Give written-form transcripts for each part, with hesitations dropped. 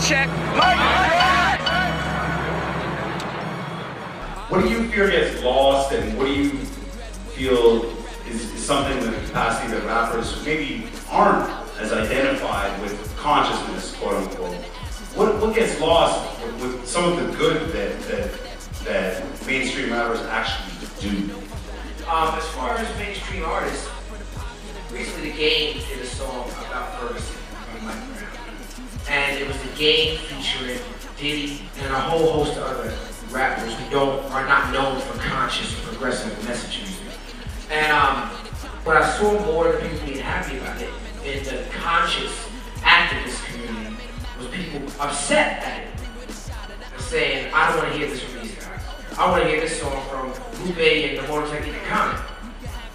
check. Mic check. What do you fear gets lost, and what do you feel is something in the capacity that rappers maybe aren't as identified with consciousness, quote unquote? What gets lost with some of the good that mainstream rappers actually do? As far as mainstream artists, recently The Game did a song about Ferguson by Mike Brown. And it was The Game featuring Diddy and a whole host of other rappers who are not known for conscious or progressive messaging. And what I saw more than people being happy about it in the conscious activist community was people upset at it. Saying, I don't want to hear this from these guys. I want to hear this song from Lupe and the Motor Technique and Common.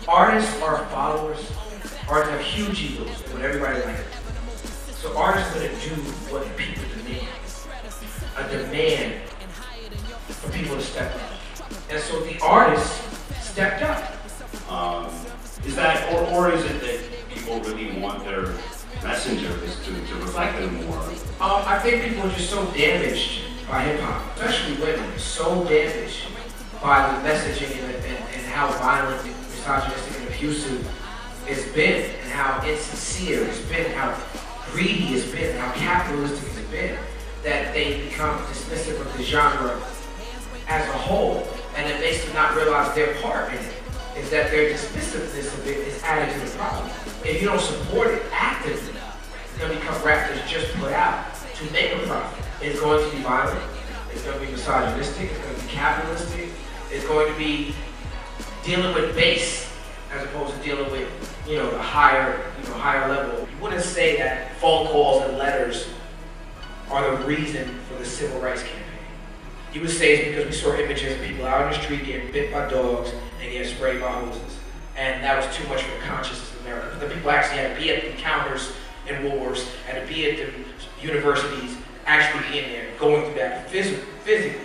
Artists are followers. Artists have huge egos. They want everybody like it. So artists are going to do what the people demand. A demand for people to step up. And so the artists stepped up. Is that, or is it that people really want their messengers to reflect them more? I think people are just so damaged by hip-hop, especially women, so damaged by the messaging and how violent, misogynistic, and abusive it's been, and how insincere it's been, and how greedy it's been, and how capitalistic it's been, that they become dismissive of the genre as a whole, and it makes them not realize their part in it. Is that their dismissiveness of it is added to the problem. If you don't support it actively, it's going to become rap that's just put out to make a profit. It's going to be violent, it's going to be misogynistic, it's going to be capitalistic, it's going to be dealing with base as opposed to dealing with, the higher level. You wouldn't say that phone calls and letters are the reason for the civil rights campaign. You would say it's because we saw images of people out on the street getting bit by dogs and getting sprayed by hoses. And that was too much for the consciousness of America. The people actually had to be at the encounters and wars, had to be at the universities, actually be in there, going through that physically.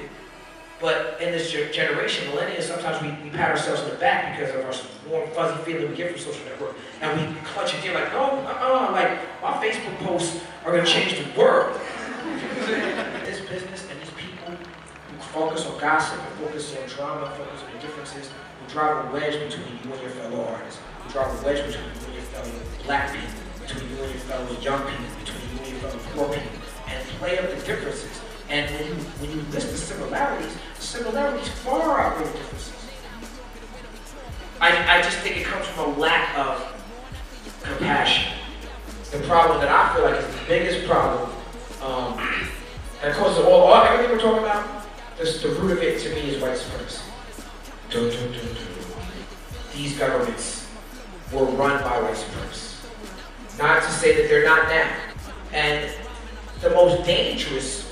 But in this generation, millennials, sometimes we pat ourselves on the back because of our warm, fuzzy feeling we get from social network. And we clutch it in like, no, like my Facebook posts are going to change the world. This business and these people who focus on gossip and focus on drama, focus on the differences, who drive a wedge between you and your fellow artists, who drive a wedge between you and your fellow black people, between you and your fellow young people, between you and your fellow poor people, and play up the differences. And when you list the similarities far outweigh the differences. I just think it comes from a lack of compassion. The problem that I feel like is the biggest problem, and of course everything we're talking about, the root of it to me is white supremacy. These governments were run by white supremacists. Not to say that they're not now. And the most dangerous,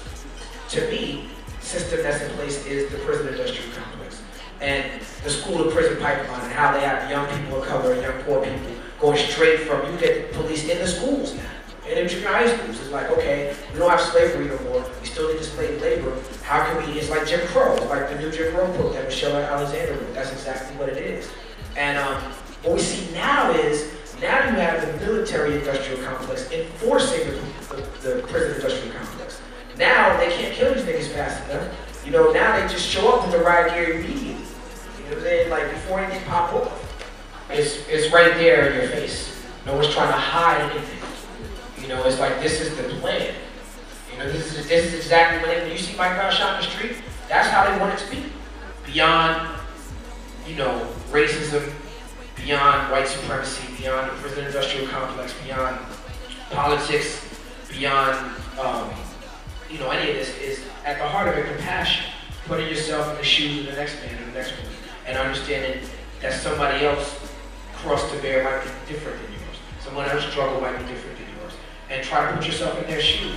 to me, system that's in place is the prison industrial complex. And the school to prison pipeline and how they have young people of color and young poor people going straight from, you get police in the schools now. And in junior high schools, it's like, okay, we don't have slavery no more, we still need to slave labor. How can we, it's like Jim Crow, it's like the new Jim Crow book that Michelle Alexander wrote. That's exactly what it is. And what we see now is, now you have the military industrial complex enforcing the prison industrial complex. Now they can't kill these niggas fast enough. Now they just show up with the riot gear immediately. You know what I'm saying? Like before anything pop off. It's right there in your face. No one's trying to hide anything. It's like this is the plan. This is exactly when you see Mike Brown shot in the street, that's how they want it to be. Beyond, racism, beyond white supremacy, beyond the prison industrial complex, beyond politics, beyond any of this is at the heart of it compassion. Putting yourself in the shoes of the next man or the next woman, and understanding that somebody else cross to bear might be different than yours. Someone else's struggle might be different than yours. And try to put yourself in their shoes.